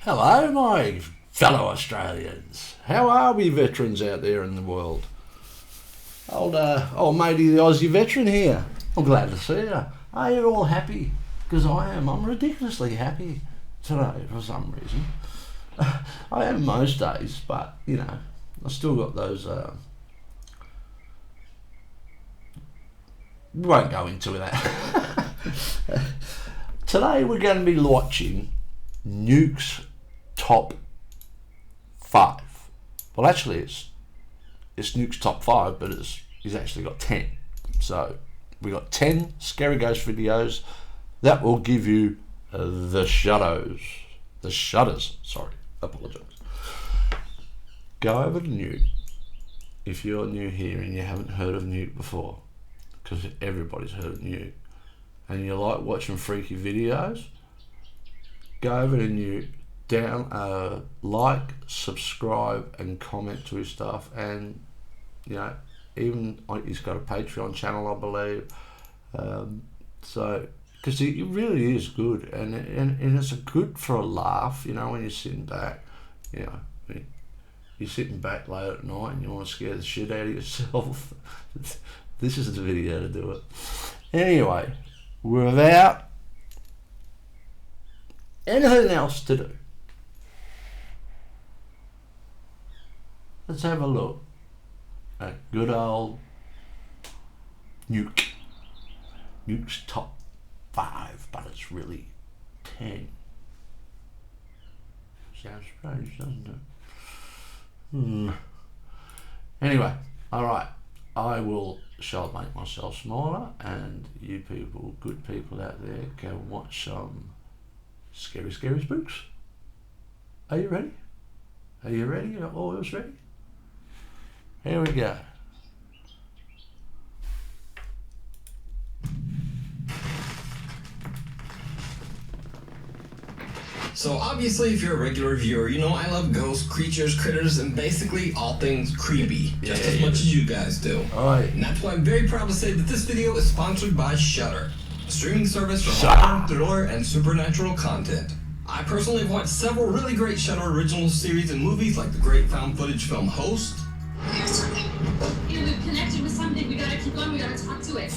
Hello, my fellow Australians. How are we veterans out there in the world? Old matey, the Aussie veteran here. I'm glad to see you. Are you all happy? Because I am. I'm ridiculously happy today for some reason. I am most days, but, you know, I still got those... we won't go into that. Today we're going to be watching Nukes Top 5. Well, actually it's Nukes Top 5, but he's actually got 10. So we got 10 scary ghost videos that will give you the shudders. Sorry, apologise. Go over to Nuke if you're new here and you haven't heard of Nuke before, because everybody's heard of Nuke, and you like watching freaky videos. Go over to Nuke, like, subscribe, and comment to his stuff, and you know, even he's got a Patreon channel, I believe. So, because it really is good, and it's good for a laugh, you know, when you're sitting back, you know, you're sitting back late at night and you want to scare the shit out of yourself. This is the video to do it. Anyway, without anything else to do, let's have a look at good old Nuke's Top 5, but it's really 10. Sounds strange, doesn't it? Anyway, alright, I shall make myself smaller, and you people, good people out there, can watch some scary spooks. Are you ready? Are you ready? Are all of us ready? Here we go. So obviously, if you're a regular viewer, you know I love ghosts, creatures, critters, and basically all things creepy, just as much as you guys do. Alright. And that's why I'm very proud to say that this video is sponsored by Shudder, a streaming service for horror, thriller, and supernatural content. I personally have watched several really great Shudder original series and movies like the great found footage film Host. Here's something. You know, we've connected with something. We gotta keep going. We gotta talk to it.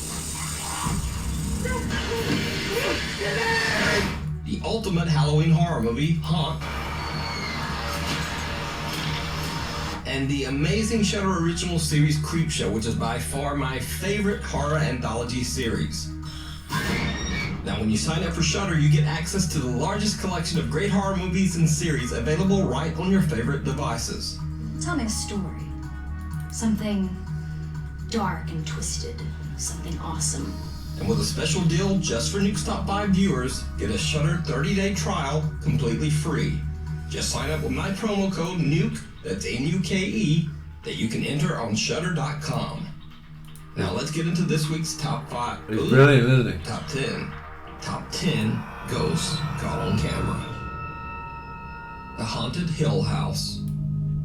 The ultimate Halloween horror movie, Haunt, and the amazing Shudder original series Creepshow, which is by far my favorite horror anthology series. Now, when you sign up for Shudder, you get access to the largest collection of great horror movies and series available right on your favorite devices. Tell me a story. Something dark and twisted. Something awesome. And with a special deal just for Nukes Top 5 viewers, get a Shudder 30-day trial completely free. Just sign up with my promo code NUKE, that's N-U-K-E, that you can enter on Shudder.com. Now let's get into this week's Top 5. It's brilliant, isn't it? Top 10. Top 10 Ghosts Caught on Camera. The Haunted Hill House.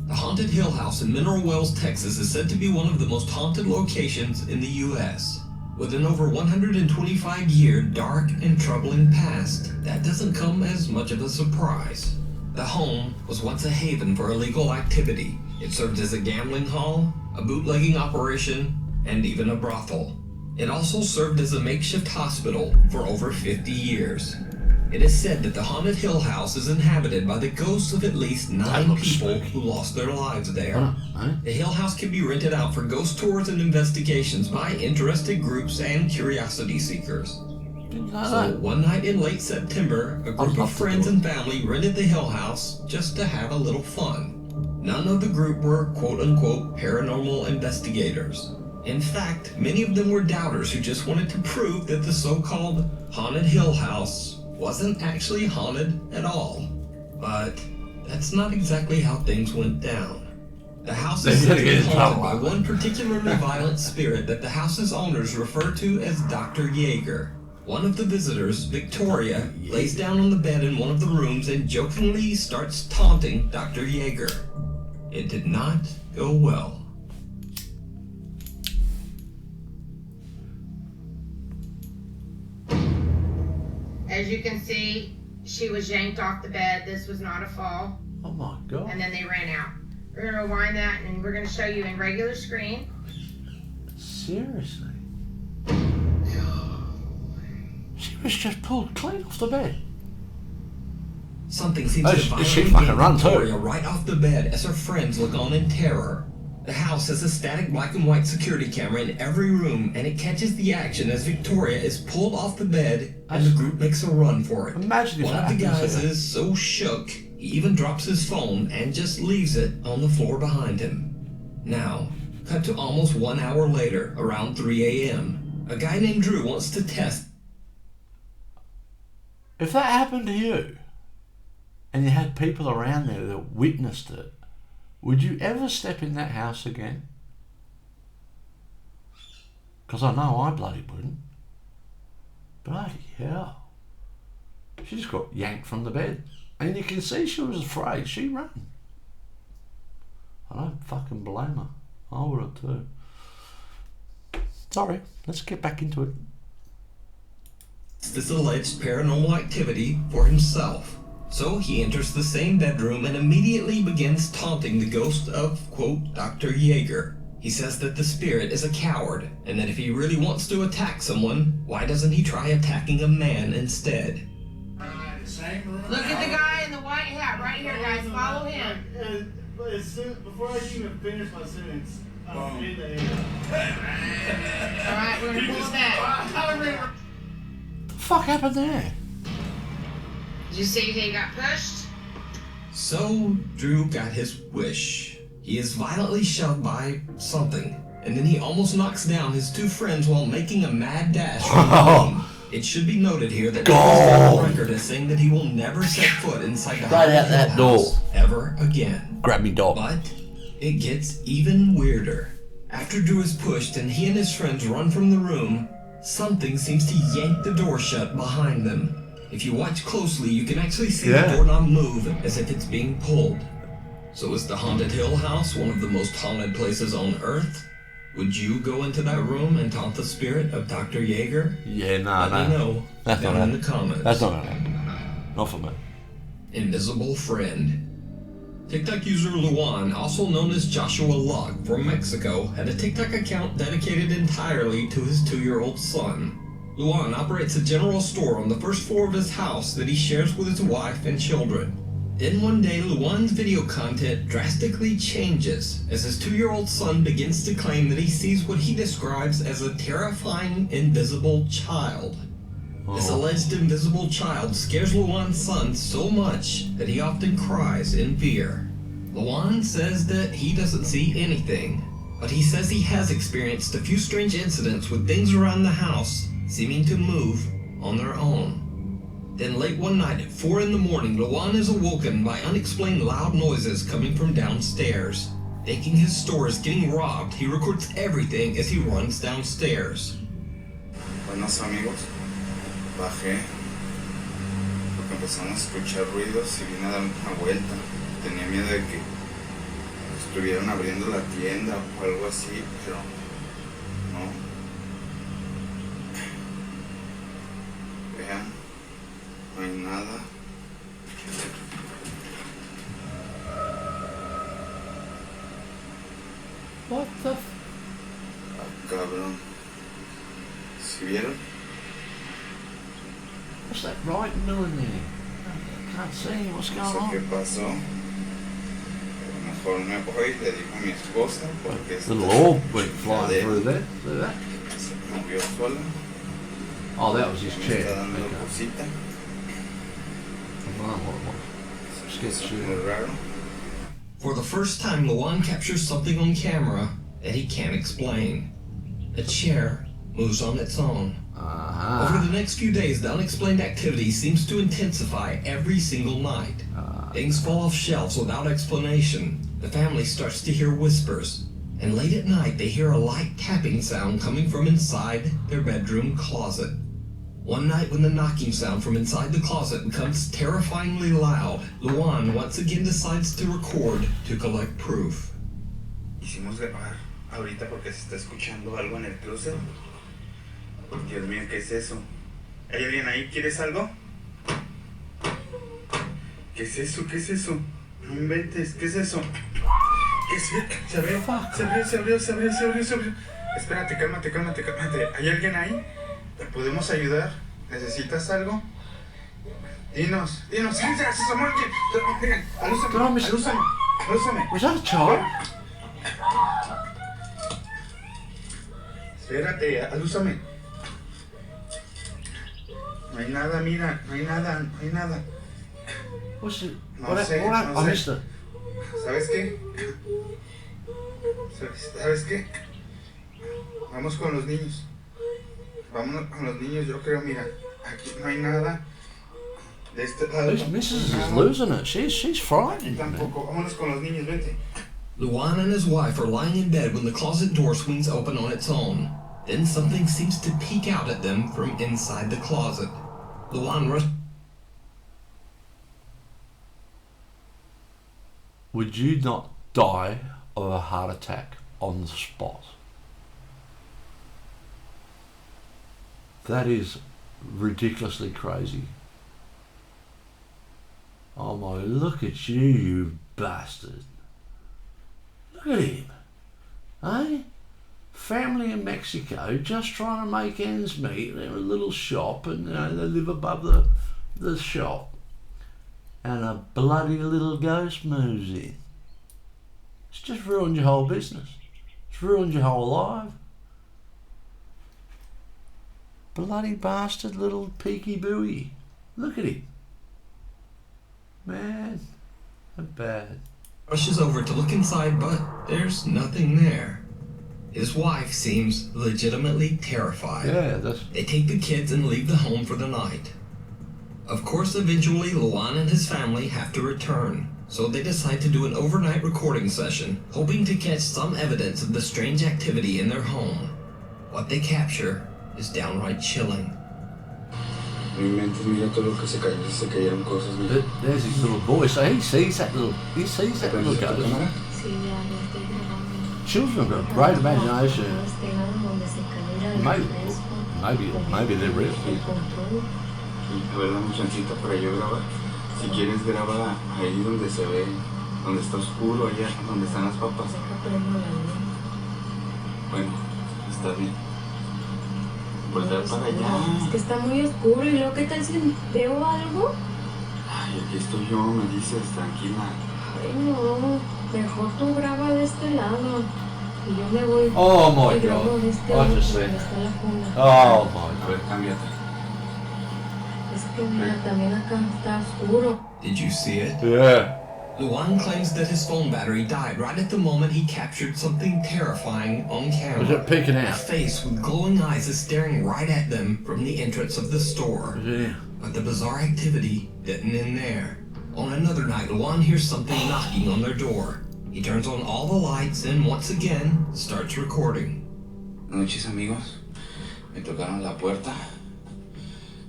The Haunted Hill House in Mineral Wells, Texas is said to be one of the most haunted locations in the U.S. With an over 125-year dark and troubling past, that doesn't come as much of a surprise. The home was once a haven for illegal activity. It served as a gambling hall, a bootlegging operation, and even a brothel. It also served as a makeshift hospital for over 50 years. It is said that the Haunted Hill House is inhabited by the ghosts of at least 9 people who lost their lives there. The Hill House can be rented out for ghost tours and investigations by interested groups and curiosity seekers. So one night in late September, a group of friends and family rented the Hill House just to have a little fun. None of the group were quote-unquote paranormal investigators. In fact, many of them were doubters who just wanted to prove that the so-called Haunted Hill House wasn't actually haunted at all. But that's not exactly how things went down. The house is said to be haunted by one particularly violent spirit that the house's owners refer to as Dr. Yeager. One of the visitors, Victoria, lays down on the bed in one of the rooms and jokingly starts taunting Dr. Yeager. It did not go well. As you can see, She was yanked off the bed. This was not a fall. Oh my God. And then they ran out. We're going to rewind that and we're going to show you in regular screen. Seriously? She was just pulled clean off the bed. Something seems Oh, to she violently fucking yank run too. Victoria right off the bed as her friends look on in terror. The house has a static black and white security camera in every room, and it catches the action as Victoria is pulled off the bed and the group makes a run for it. Imagine if One that of the happens guys here. is so shook, he even drops his phone and just leaves it on the floor behind him. Now, cut to almost 1 hour later, around 3 a.m. A guy named Drew wants to test. If that happened to you, and you had people around there that witnessed it, would you ever step in that house again? Because I know I bloody wouldn't. Bloody hell. She just got yanked from the bed. And you can see she was afraid. She ran. I don't fucking blame her. I would have too. Sorry, let's get back into it. This alleged paranormal activity for himself. So he enters the same bedroom and immediately begins taunting the ghost of, quote, Dr. Yeager. He says that the spirit is a coward, and that if he really wants to attack someone, why doesn't he try attacking a man instead? Look at the guy in the white hat right here, guys. Follow him. Before I can even finish my sentence, Alright, we're going to pull it back. The fuck happened there? Did you see he got pushed? So Drew got his wish. He is violently shoved by something, and then he almost knocks down his two friends while making a mad dash from the room. It should be noted here that Drew is on record as saying that he will never set foot inside the Right out that door. house ever again. Grab me dog. But it gets even weirder. After Drew is pushed and he and his friends run from the room, something seems to yank the door shut behind them. If you watch closely, you can actually see the doorknob move as if it's being pulled. So is the Haunted Hill House one of the most haunted places on Earth? Would you go into that room and taunt the spirit of Dr. Yeager? Yeah, nah, Let me know That's not down in happening. the comments. That's not gonna happen. Not for me. Invisible Friend. TikTok user Luan, also known as Joshua Locke from Mexico, had a TikTok account dedicated entirely to his 2-year-old son. Luan operates a general store on the first floor of his house that he shares with his wife and children. Then one day, Luan's video content drastically changes as his 2-year-old son begins to claim that he sees what he describes as a terrifying invisible child. This alleged invisible child scares Luan's son so much that he often cries in fear. Luan says that he doesn't see anything, but he says he has experienced a few strange incidents with things around the house seeming to move on their own. Then late one night at 4 in the morning, Luan is awoken by unexplained loud noises coming from downstairs. Thinking his store is getting robbed, he records everything as he runs downstairs. Buenos amigos, bajé porque empezamos a escuchar ruidos y vine a dar una vuelta. Tenía miedo de que estuvieran abriendo la tienda o algo así, pero no. Vean, no hay nada. What the Cabrón. ¿Sí vieron? What's that right milling there? I can't see what's No going sé qué on. pasó. A lo mejor me voy y le digo a mi esposa porque The little orb went flying through there. See that? se movió sola. Oh, that was his Me chair. está dando Okay. cosita. I don't know what it was. Sketchy. Muy raro. For the first time, Luan captures something on camera that he can't explain. A chair moves on its own. Over the next few days, the unexplained activity seems to intensify every single night. Things fall off shelves without explanation. The family starts to hear whispers. And late at night, they hear a light tapping sound coming from inside their bedroom closet. One night when the knocking sound from inside the closet becomes terrifyingly loud, Luan once again decides to record to collect proof. Quisimos grabar ahorita porque se está escuchando algo en el closet. Dios mío, ¿qué es eso? ¿Hay alguien ahí? ¿Quieres algo? ¿Qué es eso? ¿Qué es eso? No inventes, ¿qué es eso? ¿Qué es eso? Se abrió. Espérate, cálmate. ¿Hay alguien ahí? ¿Te podemos ayudar? ¿Necesitas algo? Dinos. ¿Se asomó alguien? Alúzame. Was that a child? Espérate, alúzame. No hay nada, mira, no hay nada. What's it? No What sé. I missed it. ¿Sabes qué? Vamos con los niños. Vámonos con los niños, yo creo, mira. Aquí no hay nada. De este lado. This missus is losing it. She's Aquí frightened. tampoco. Vámonos con los niños, vente. Luan and his wife are lying in bed when the closet door swings open on its own. Then something seems to peek out at them from inside the closet. Luan rushes. Would you not die of a heart attack on the spot? That is ridiculously crazy. Oh my, look at you bastard. Look at him. Eh? Family in Mexico just trying to make ends meet. They're a little shop and they live above the shop. And a bloody little ghost moves in. It's just ruined your whole business. It's ruined your whole life. Bloody bastard little peaky booey. Look at him. Man, how bad. Rushes over to look inside, but there's nothing there. His wife seems legitimately terrified. Yeah, They take the kids and leave the home for the night. Of course, eventually, Luan and his family have to return, so they decide to do an overnight recording session, hoping to catch some evidence of the strange activity in their home. What they capture is downright chilling. Mira todo lo que se cayeron cosas. There's his little boy, so he sees that little ghost. Children have a great imagination. Maybe they're real. A ver, dame un chancita para yo grabar. Si quieres, graba ahí donde se ve, donde está oscuro, allá donde están las papas. Bueno, está bien. Voltear para allá. Es que está muy oscuro y luego, ¿qué tal si veo algo? Ay, aquí estoy yo, me dices, tranquila. Ay, no, mejor tú graba de este lado. Y yo me voy. Oh my y grabo God. de este I lado just donde see. está la cuna. Oh my A ver, God. cámbiate. Es que mira, también acá está oscuro. Did you see it? Yeah. Luan claims that his phone battery died right at the moment he captured something terrifying on camera. Was it peeking A out? face with glowing eyes is staring right at them from the entrance of the store. Yeah. But the bizarre activity didn't end there. On another night, Luan hears something knocking on their door. He turns on all the lights and once again starts recording. Noches, amigos. Me tocaron la puerta.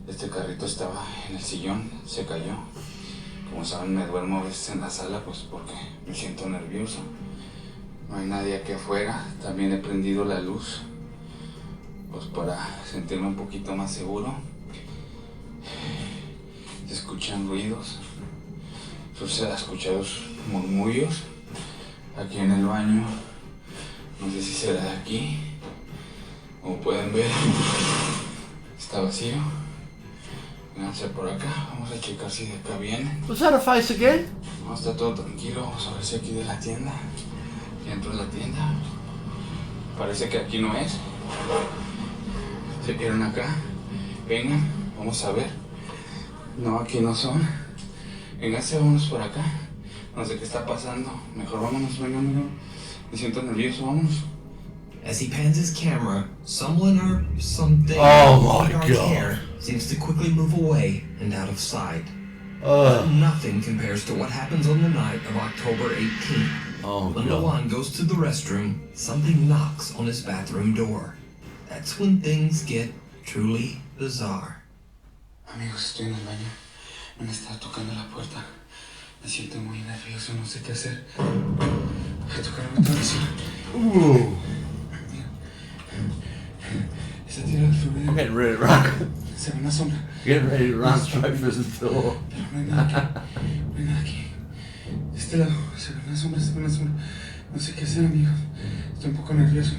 Este carrito estaba en el sillón, se cayó. Como saben, me duermo a veces en la sala, pues porque me siento nervioso. No hay nadie aquí afuera. También he prendido la luz, pues para sentirme un poquito más seguro. Se escuchan ruidos. Se han escuchado murmullos aquí en el baño. No sé si será de aquí. Como pueden ver, está vacío. Vénganse por acá, vamos a checar si de acá vienen. Was that a face again? No, está todo tranquilo, vamos a ver si aquí de la tienda. Aquí dentro de la tienda. Parece que aquí no es. Se vieron acá. Vengan, vamos a ver. No, aquí no son. Vénganse, vámonos por acá. No sé qué está pasando. Mejor vámonos, vengan. Me siento nervioso, vámonos. As he pans his camera, someone or something Oh my with dark God. hair seems to quickly move away and out of sight. But nothing compares to what happens on the night of October 18th. Oh When God. Luan goes to the restroom, something knocks on his bathroom door. That's when things get truly bizarre. Amigos, estoy en el baño. Me está tocando la puerta. Me siento muy nervioso, no sé qué hacer. Voy a tocar el botón así. Esa tira del fluido. I'm getting ready to run. Se ve una sombra. Getting ready to run straight for the door. Pero no hay nada aquí. Venga aquí. De este lado. Se ve una sombra, se ve una sombra. No sé qué hacer, amigos. Estoy un poco nervioso.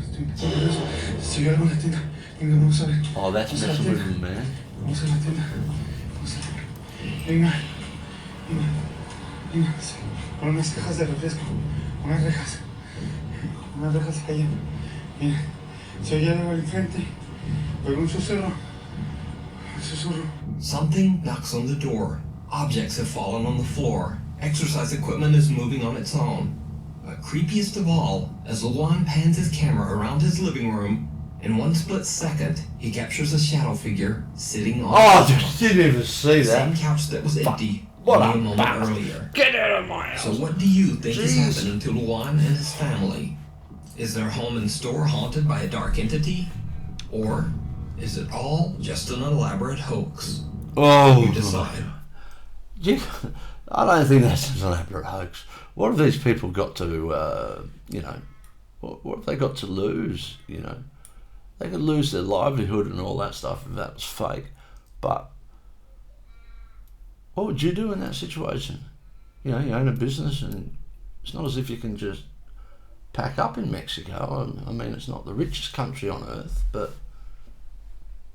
Si yo algo en la tienda. Venga, vamos a ver. Oh, that's messing with him, man. Vamos a la tienda. Vamos a ver. Venga. Sí. Con unas cajas de refresco. Unas rejas se cayeron. Mira. Se oye algo al frente. Oigo un susurro. Something knocks on the door. Objects have fallen on the floor. Exercise equipment is moving on its own. But creepiest of all, as Luan pans his camera around his living room, in one split second, he captures a shadow figure sitting on I didn't even see the that. same couch that was empty What only a moment bastard. earlier. Get out of my house. So what do you think has Jeez. happened to Luan and his family? Is their home and store haunted by a dark entity? Or is it all just an elaborate hoax? Oh, You decide. I don't think that's an elaborate hoax. What have these people got to, what have they got to lose, They could lose their livelihood and all that stuff if that was fake. But what would you do in that situation? You own a business and it's not as if you can just pack up in Mexico. I mean, it's not the richest country on earth, but,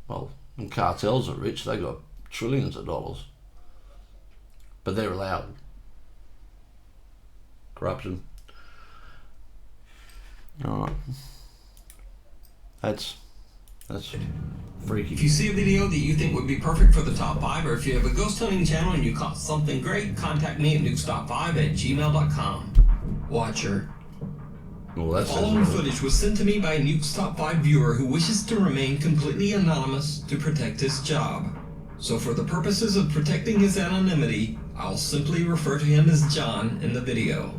well, and cartels are rich. They got trillions of dollars. But they're allowed. Corruption. Alright. That's freaky. If you see a video that you think would be perfect for the top 5, or if you have a ghost hunting channel and you caught something great, contact me at nukestop5@gmail.com. Watcher. Well, The that's following footage was sent to me by a Nukes Top 5 viewer who wishes to remain completely anonymous to protect his job. So for the purposes of protecting his anonymity, I'll simply refer to him as John in the video.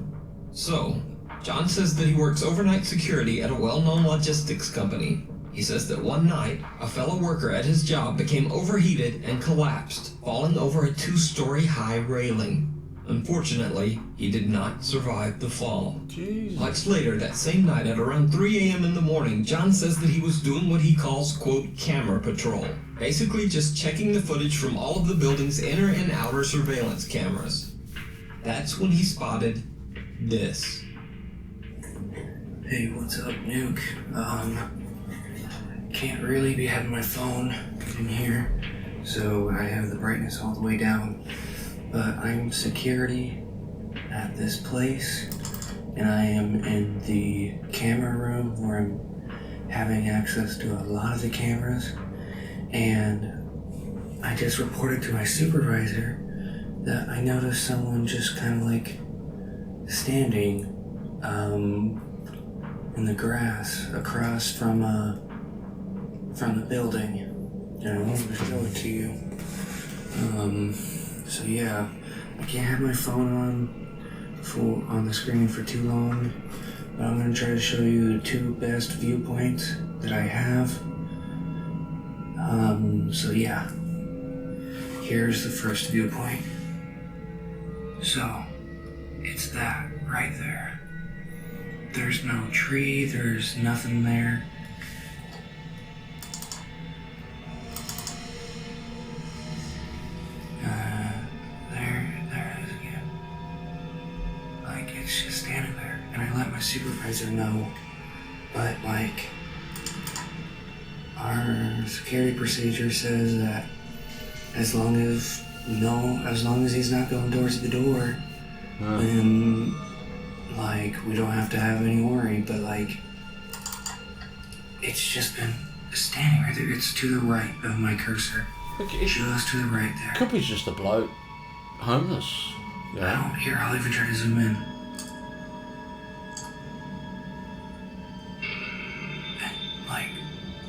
So, John says that he works overnight security at a well-known logistics company. He says that one night, a fellow worker at his job became overheated and collapsed, falling over a 2-story high railing. Unfortunately, he did not survive the fall. Jeez. Much later that same night at around 3 a.m. in the morning, John says that he was doing what he calls, quote, camera patrol. Basically just checking the footage from all of the building's inner and outer surveillance cameras. That's when he spotted this. Hey, what's up, Nuke? Can't really be having my phone in here, so I have the brightness all the way down. But I'm security at this place, and I am in the camera room where I'm having access to a lot of the cameras, and I just reported to my supervisor that I noticed someone just kind of like standing in the grass across from the building. And I wanted to show it to you. So yeah, I can't have my phone on the screen for too long, but I'm gonna try to show you the 2 best viewpoints that I have. So yeah, here's the first viewpoint. So, it's that right there. There's no tree, there's nothing there. There it is again. Like, it's just standing there. And I let my supervisor know, but like, our security procedure says that as long as he's not going towards the door, then like we don't have to have any worry. But like, it's just been standing right there. It's to the right of my cursor. Okay. Just to the right there. Could be just a bloke, homeless. Yeah. Here, I'll even try to zoom in. Like,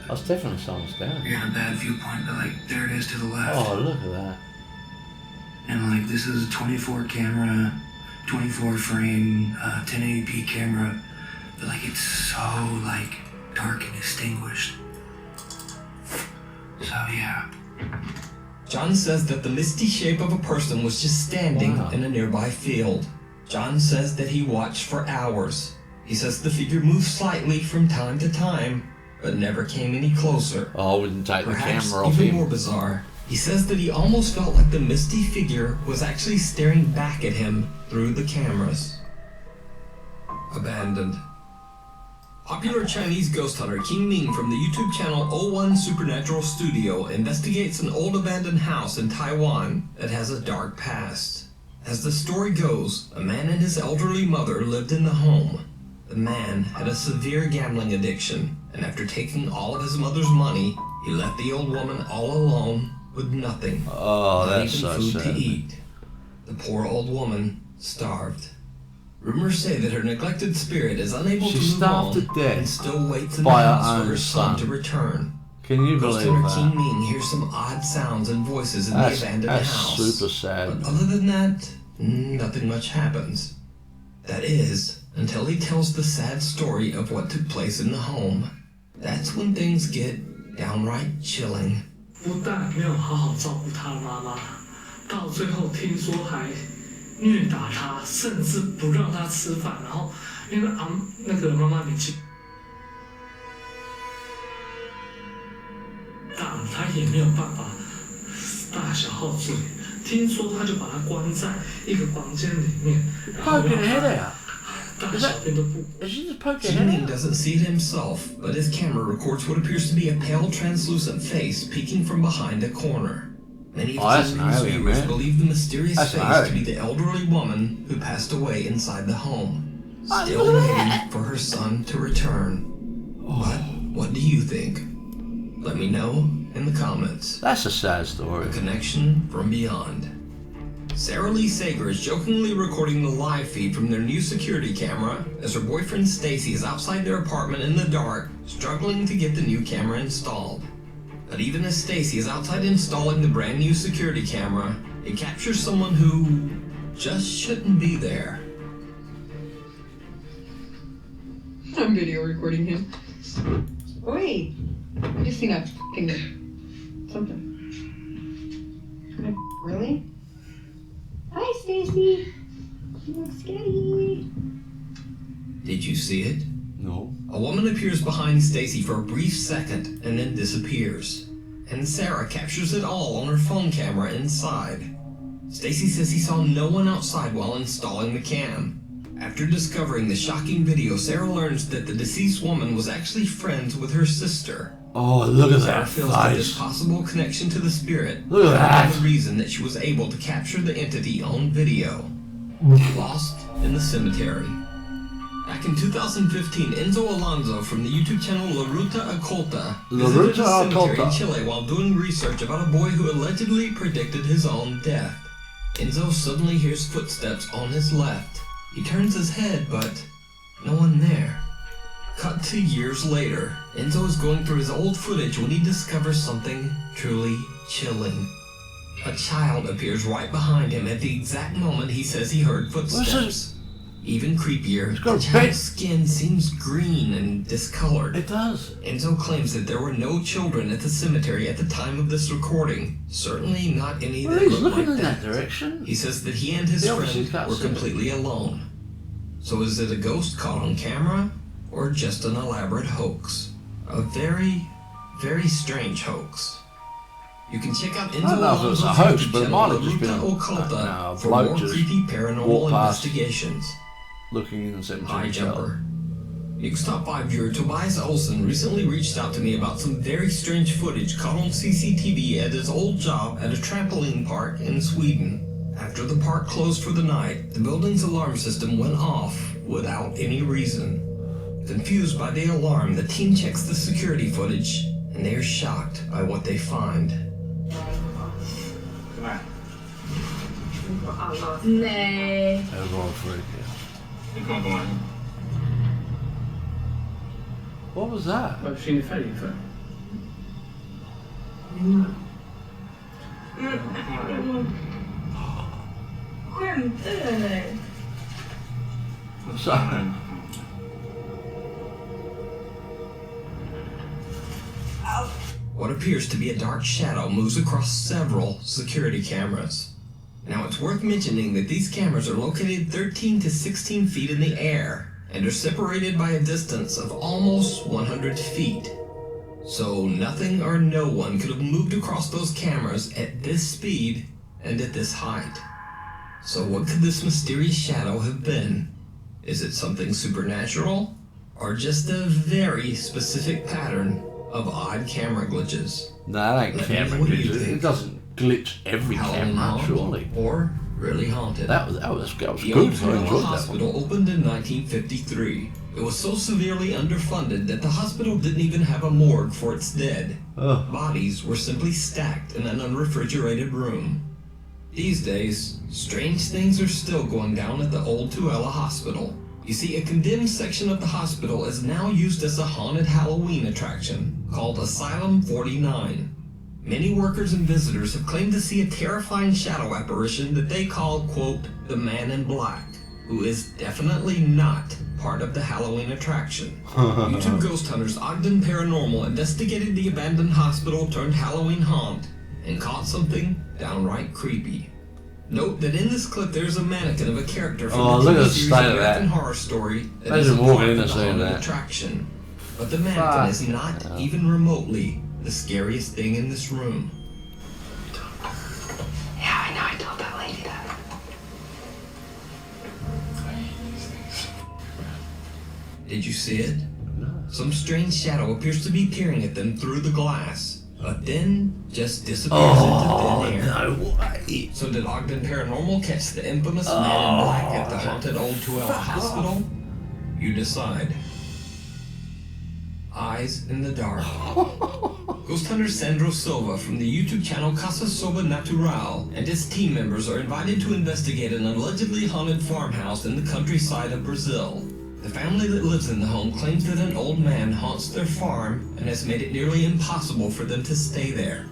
That's definitely someone's down. we got a bad viewpoint, but like, there it is to the left. Oh, look at that. And like, this is a 24 frame, 1080p camera, but like, it's so like dark and extinguished. So yeah. John says that the misty shape of a person was just standing in a nearby field. John says that he watched for hours. He says the figure moved slightly from time to time, but never came any closer. Oh, I wouldn't take Perhaps the camera off even him. more bizarre, He says that he almost felt like the misty figure was actually staring back at him through the cameras. Abandoned. Popular Chinese ghost hunter King Ming from the YouTube channel 01 Supernatural Studio investigates an old abandoned house in Taiwan that has a dark past. As the story goes, a man and his elderly mother lived in the home. The man had a severe gambling addiction, and after taking all of his mother's money, he left the old woman all alone with nothing. Oh, not that's even so food sad. to eat. The poor old woman starved. Rumors say that her neglected spirit is unable She to move starved on to death and still waits in the by her house for own her son to son. return. Can you Ghost believe hunter King that? Ming hears some odd sounds and voices in That's, the abandoned that's house. super sad. But other than that, nothing much happens. That is, until he tells the sad story of what took place in the home. That's when things get downright chilling. 不但没有好好照顾他的妈妈，到最后听说还虐打他，甚至不让他吃饭，然后因为那个妈妈年纪大了，他也没有办法大小号自理，听说他就把他关在一个房间里面，然后 Poking 让 her head 他 out. 大小便都不。 Is she just poking King her Ming head out? doesn't see it himself, but his camera records what appears to be a pale, translucent face peeking from behind a corner. Many of that's his an alien, viewers man. believe the mysterious That's an face to be alien. the elderly woman who passed away inside the home, Oh, still look at waiting that. for her son to return. But what do you think? Let me know in the comments. That's a sad story. A connection from beyond. Sarah Lee Sager is jokingly recording the live feed from their new security camera as her boyfriend Stacy is outside their apartment in the dark, struggling to get the new camera installed. But even as Stacy is outside installing the brand new security camera, it captures someone who just shouldn't be there. I'm video recording him. Wait, I just seen a fucking something. Really? Hi, Stacy. You look scary. Did you see it? No. A woman appears behind Stacy for a brief second and then disappears. And Sarah captures it all on her phone camera inside. Stacy says he saw no one outside while installing the cam. After discovering the shocking video, Sarah learns that the deceased woman was actually friends with her sister. Oh, look at Sarah that feels that this face. possible connection to the spirit Look at might that. be the reason that she was able to capture the entity on video. Lost in the cemetery. Back in 2015, Enzo Alonso from the YouTube channel La Ruta Oculta visited a Ruta cemetery in Oculta. Chile while doing research about a boy who allegedly predicted his own death. Enzo suddenly hears footsteps on his left. He turns his head, but no one there. Cut to years later, Enzo is going through his old footage when he discovers something truly chilling. A child appears right behind him at the exact moment he says he heard footsteps. Even creepier, got the a child's big- skin seems green and discolored. It does. Enzo claims that there were no children at the cemetery at the time of this recording. Certainly not any Well, that he's looked looking like in that. that direction. He says that he and his He obviously friend can't were see it. completely alone. So is it a ghost caught on camera, or just an elaborate hoax? A very, very strange hoax. You can check out I don't know if it was Enzo a Alonso's hoax, YouTube but it channel, might have La just been Ruta a Oculta, for bloke more just creepy paranormal walked past. investigations. Looking in the cemetery. High himself. jumper. Nukes Top 5 viewer Tobias Olsen recently reached out to me about some very strange footage caught on CCTV at his old job at a trampoline park in Sweden. After the park closed for the night, the building's alarm system went off without any reason. Confused by the alarm, the team checks the security footage, and they are shocked by what they find. Nej. Everyone freaking. What was that? Vad försvinner färgen för? Skämtar du eller? Sorry. What appears to be a dark shadow moves across several security cameras. Now it's worth mentioning that these cameras are located 13 to 16 feet in the air and are separated by a distance of almost 100 feet. So nothing or no one could have moved across those cameras at this speed and at this height. So what could this mysterious shadow have been? Is it something supernatural? Or just a very specific pattern of odd camera glitches? No, that ain't camera glitches. It doesn't glitch every camera, surely. Or really haunted. That was The good. I Tooele enjoyed that one. Hospital opened in 1953. It was so severely underfunded that the hospital didn't even have a morgue for its dead. Bodies were simply stacked in an unrefrigerated room. These days, strange things are still going down at the old Tooele Hospital. You see, a condemned section of the hospital is now used as a haunted Halloween attraction called Asylum 49. Many workers and visitors have claimed to see a terrifying shadow apparition that they call, quote, the Man in Black, who is definitely not part of the Halloween attraction. YouTube ghost hunters Ogden Paranormal investigated the abandoned hospital turned Halloween haunt and caught something downright creepy. Note that in this clip there's a mannequin of a character from the TV series American Horror Story that is a part of the haunted attraction. But the mannequin is not even remotely the scariest thing in this room. Yeah, I know, I told that lady that. Did you see it? Some strange shadow appears to be peering at them through the glass, but then just disappears into thin air. No way. So did Ogden Paranormal catch the infamous Man in Black at the haunted old Tooele Hospital? You decide. Eyes in the dark. Ghost hunter Sandro Silva from the YouTube channel Casa Sobrenatural and his team members are invited to investigate an allegedly haunted farmhouse in the countryside of Brazil. The family that lives in the home claims that an old man haunts their farm and has made it nearly impossible for them to stay there.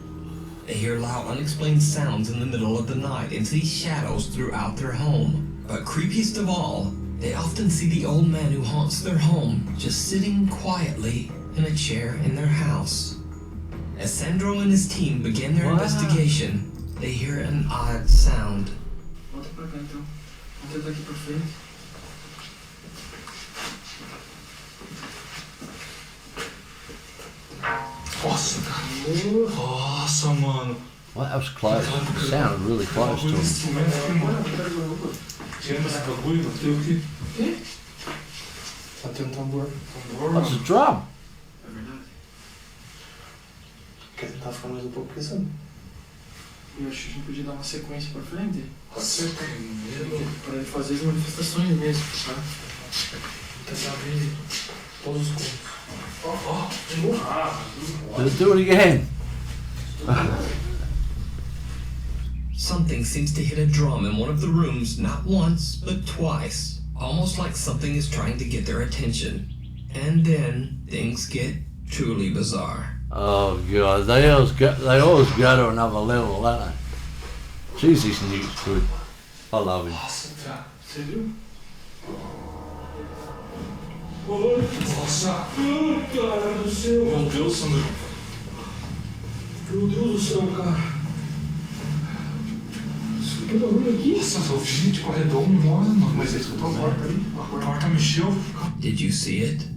They hear loud, unexplained sounds in the middle of the night and see shadows throughout their home. But creepiest of all, they often see the old man who haunts their home just sitting quietly in a chair in their house. As Sandro and his team begin their investigation, they hear an odd sound. Volta pra cá então. Vamos tentar aqui pra frente. Nossa, cara. Nossa, mano. Well, that was close. It sounded really close to him. Tirando esse bagulho, bateu aqui. Quê? Bateu um tambor. That's a drum. É verdade. Quer tentar ficar mais um pouco pensando? Eu acho que a gente podia dar uma sequência pra frente. Pode ser, para ele fazer as manifestações mesmo, tá? Tentar abrir todos os contos. De novo. Let's do it again. Something seems to hit a drum in one of the rooms not once, but twice. Almost like something is trying to get their attention. And then things get truly bizarre. Oh god, they always go to another level, don't they? Jeez, this Nukes good. I love him. Nossa, cara, você viu? Nossa! Ai, cara do céu! Meu Deus, Sandro! Meu Deus do céu, cara! Que barulho aqui? Nossa, eu vi de corredor, mano. Mas é isso que eu tô agora, ali. A porta mexeu. Did you see it?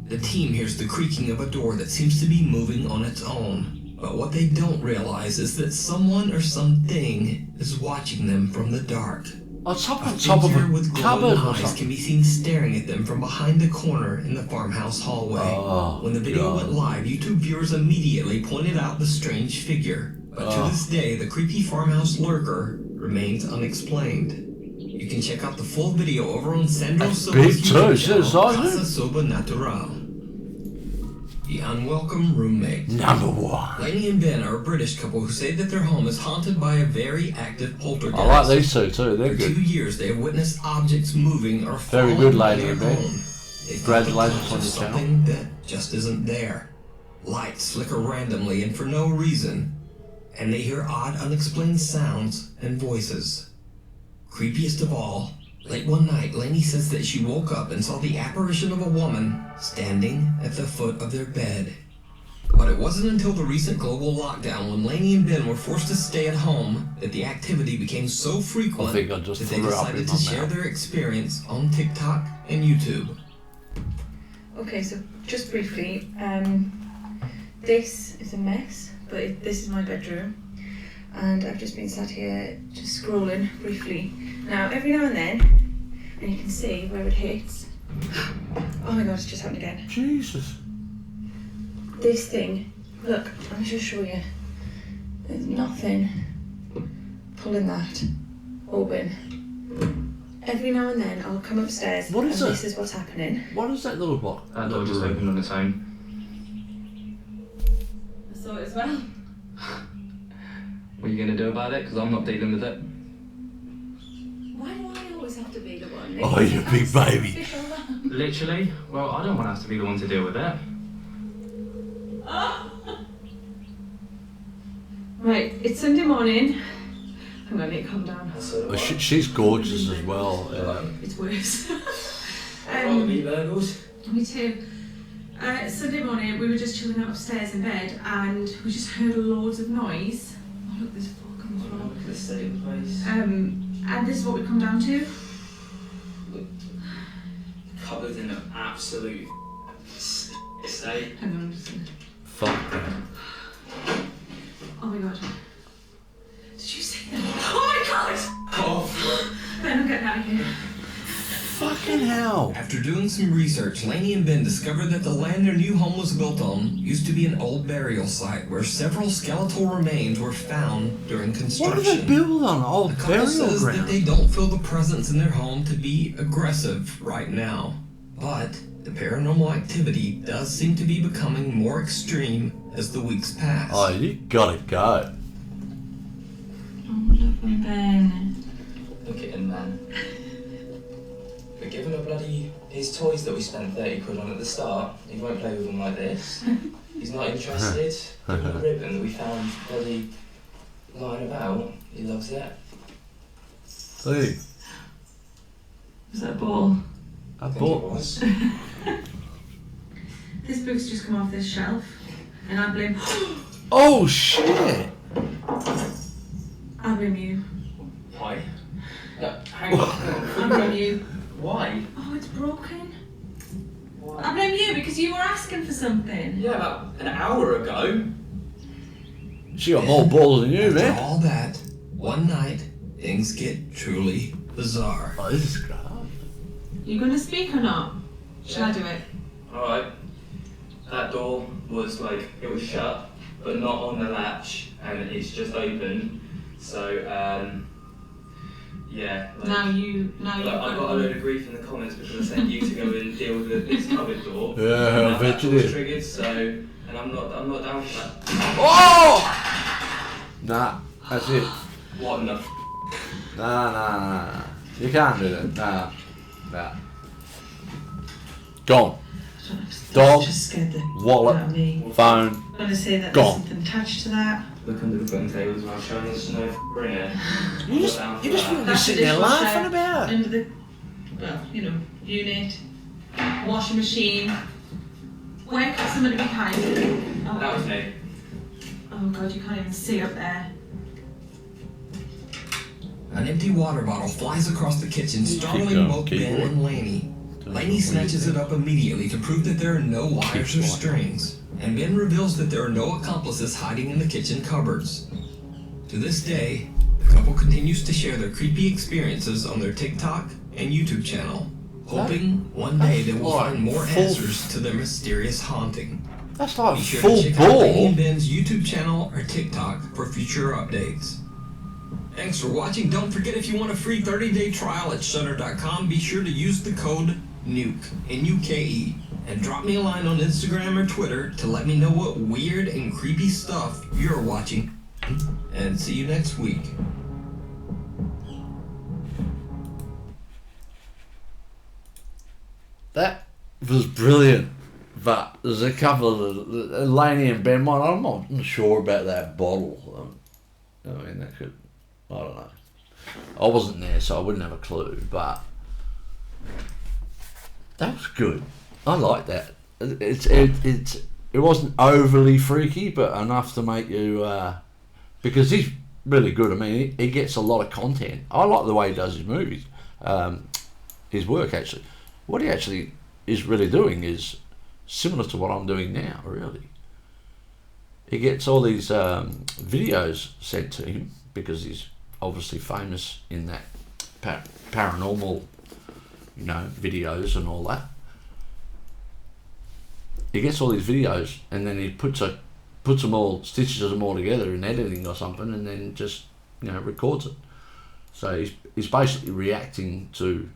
The team hears the creaking of a door that seems to be moving on its own. But what they don't realize is that someone or something is watching them from the dark. On top of figure a with cupboard glowing or eyes something. can be seen staring at them from behind the corner in the farmhouse hallway. Oh, when the video God. went live, YouTube viewers immediately pointed out the strange figure. But to this day, the creepy farmhouse lurker remains unexplained. You can check out the full video over on Sandro Silva's big too, YouTube it's the channel, size of it. Casa Sobrenatural. The Unwelcome Roommate. Number one. Lainey and Ben are a British couple who say that their home is haunted by a very active poltergeist. I like these two too, they're For good. 2 years, they have witnessed objects moving or Very falling good, in Lainey their and Ben. home. They felt the Congratulations touch on of your channel. something that just isn't there. Lights flicker randomly and for no reason, and they hear odd, unexplained sounds and voices. Creepiest of all, late one night, Lainey says that she woke up and saw the apparition of a woman standing at the foot of their bed. But it wasn't until the recent global lockdown when Lainey and Ben were forced to stay at home that the activity became so frequent I think I just that they threw up decided in to my share mouth. their experience on TikTok and YouTube. Okay, so just briefly, this is a mess, but this is my bedroom. And I've just been sat here just scrolling briefly. Now, every now and then, and you can see where it hits. Oh my god, it's just happened again. Jesus. This thing, look, let me just show you. There's nothing pulling that open. Every now and then I'll come upstairs What is and it? this is what's happening. What does that look like? That door just opened on its own. I saw it as well. What are you going to do about it? Because I'm not dealing with it. Why do I always have to be the one? Oh, you big baby. Literally? Well, I don't want to have to be the one to deal with it. Right, it's Sunday morning. I'm gonna need to calm down. Well, she's gorgeous as well. It's worse. Burgles? Me too. Sunday morning, we were just chilling out upstairs in bed, and we just heard loads of noise. Oh look, there's fog on the floor. Look at the state of the place. And this is what we come down to. Covered in an absolute state. Hang on, I'm just gonna... Fuck that. Oh my god. Did you see that? Oh my god! Oh, Ben, I'm getting out of here. Fucking hell. After doing some research, Laney and Ben discovered that the land their new home was built on used to be an old burial site where several skeletal remains were found during What construction. do they build on? Old The couple burial says that ground? they don't feel the presence in their home to be aggressive right now, but the paranormal activity does seem to be becoming more extreme as the weeks pass. Oh, you gotta go. Oh, look, Ben. look at him, man. We're giving him bloody his toys that we spent 30 quid on at the start. He won't play with them like this. He's not interested. Give him a ribbon that we found bloody lying about. He loves it. Hey, Was that a ball? I I think it bought. was. This book's just come off this shelf, and I blame... Oh shit! I blame you. Why? No, hang on. I blame you. Why? Oh, it's broken. I blame you because you were asking for something. Yeah, about an hour ago. She got more balls than you, After man. all that, one night, things get truly bizarre. Oh, this is great. You gonna speak or not? Shall I do it? Alright. That door was like, it was shut, but not on the latch, and it's just open. So, yeah. Like, Now you've I got a load of grief in the comments because I sent you to go and deal with this cupboard door. Yeah, And I bet you was did. triggered, so, and I'm not down for that. Oh! Nah, that's it. What in the Nah. You can't do that. Nah. Gone. Dog, Just scared the wallet, out of me. phone. I'm gonna say that Gone. there's something attached to that. Look under the button tables while showing us no in it. You just want to be That's sitting there the laughing dishwasher about it. Under the, well, you know, unit, washing machine. Where could somebody be hiding? Oh, That was me. oh god, you can't even see up there. An empty water bottle flies across the kitchen, startling going, both keep Ben going. and Laney. Laney snatches it up immediately to prove that there are no wires or strings, and Ben reveals that there are no accomplices hiding in the kitchen cupboards. To this day, the couple continues to share their creepy experiences on their TikTok and YouTube channel, hoping one day they will find more answers to their mysterious haunting. That's like Be sure full to check out Laney ball. and Ben's YouTube channel or TikTok for future updates. Thanks for watching. Don't forget, if you want a free 30-day trial at Shudder.com, be sure to use the code NUKE, N-U-K-E, and drop me a line on Instagram or Twitter to let me know what weird and creepy stuff you're watching. And see you next week. That was brilliant. But there's a couple of Laney and Ben. I'm not sure about that bottle. I mean, that could. I don't know. I wasn't there, so I wouldn't have a clue. But that was good. I like that. It wasn't overly freaky, but enough to make you. Because he's really good. I mean, he gets a lot of content. I like the way he does his movies. His work, actually. What he actually is really doing is similar to what I'm doing now, really. he gets all these videos sent to him because he's obviously famous in that paranormal, you know, videos and all that. He gets all these videos and then he stitches them all together in editing or something, and then just, you know, records it. So he's basically reacting to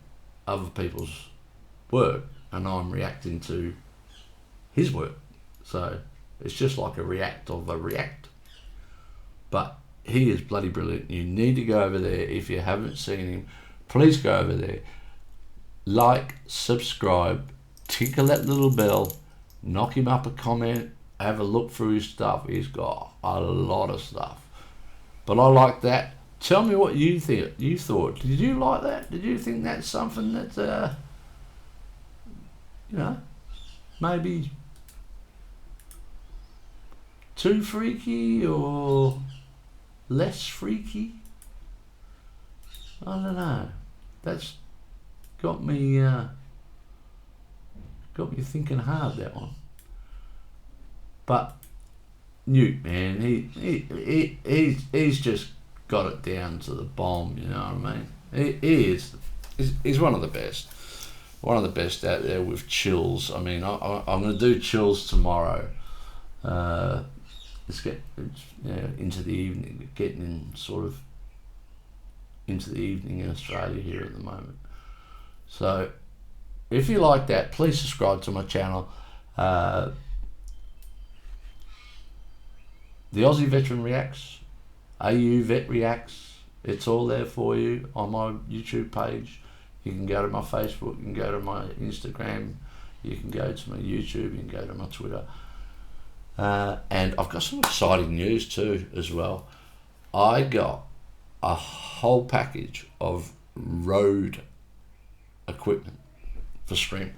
other people's work, and I'm reacting to his work. So it's just like a react of a react. But he is bloody brilliant. You need to go over there. If you haven't seen him, please go over there. Like, subscribe, tickle that little bell, knock him up a comment, have a look through his stuff. He's got a lot of stuff. But I like that. Tell me what you thought. Did you like that? Did you think that's something that, you know, maybe too freaky or less freaky? I don't know. That's got me thinking hard, that one. But Nuke, man, he's just got it down to the bomb, you know what I mean? He's one of the best. One of the best out there with chills. I mean, I'm going to do chills tomorrow. It's into the evening, getting in sort of into the evening in Australia here at the moment. So if you like that, please subscribe to my channel. The Aussie Veteran Reacts, AU Vet Reacts, it's all there for you on my YouTube page. You can go to my Facebook, you can go to my Instagram, you can go to my YouTube, you can go to my Twitter. And I've got some exciting news too as well. I got a whole package of road equipment for streaming.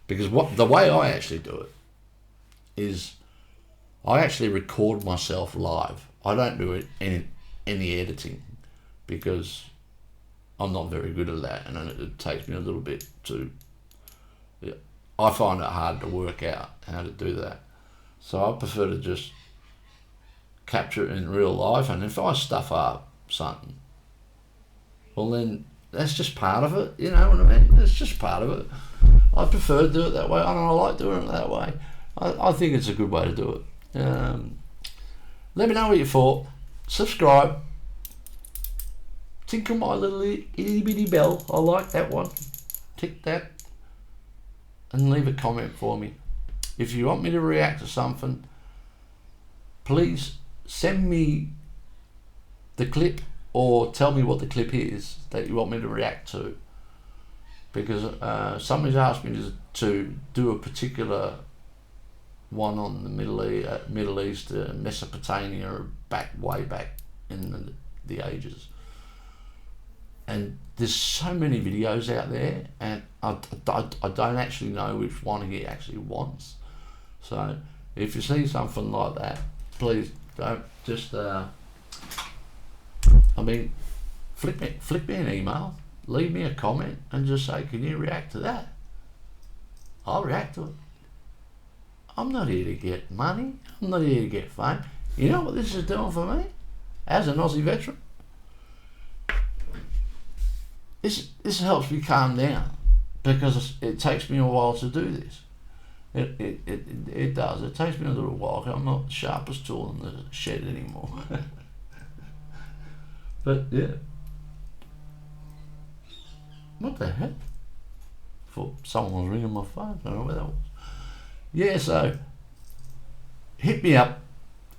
Because the way I actually do it is I actually record myself live. I don't do it in any editing because I'm not very good at that, and it takes me a little bit to, I find it hard to work out how to do that. So I prefer to just capture it in real life, and if I stuff up something, well then that's just part of it, you know what I mean? It's just part of it. I prefer to do it that way. I don't like doing it that way. I think it's a good way to do it. Let me know what you thought. Subscribe. Tinkle my little itty bitty bell. I like that one. Tick that. And leave a comment for me. If you want me to react to something, please send me the clip or tell me what the clip is that you want me to react to. Because somebody's asked me to do a particular one on the Middle East, Mesopotamia, way back in the ages. And there's so many videos out there, and I don't actually know which one he actually wants. So if you see something like that, please don't just flick me an email, leave me a comment, and just say, can you react to that? I'll react to it. I'm not here to get money. I'm not here to get fame. You know what this is doing for me as an Aussie veteran? This helps me calm down because it takes me a while to do this. It does. It takes me a little while. I'm not the sharpest tool in the shed anymore. But yeah. What the heck? Thought someone was ringing my phone. I don't know where that was. Yeah, so hit me up.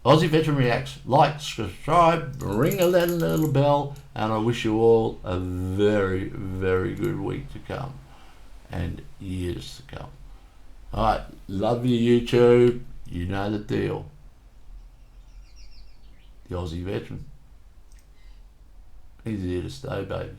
Aussie Veteran Reacts. Like, subscribe, ring a little bell, and I wish you all a very, very good week to come and years to come. Alright, love you YouTube. You know the deal. The Aussie Veteran. He's here to stay, baby.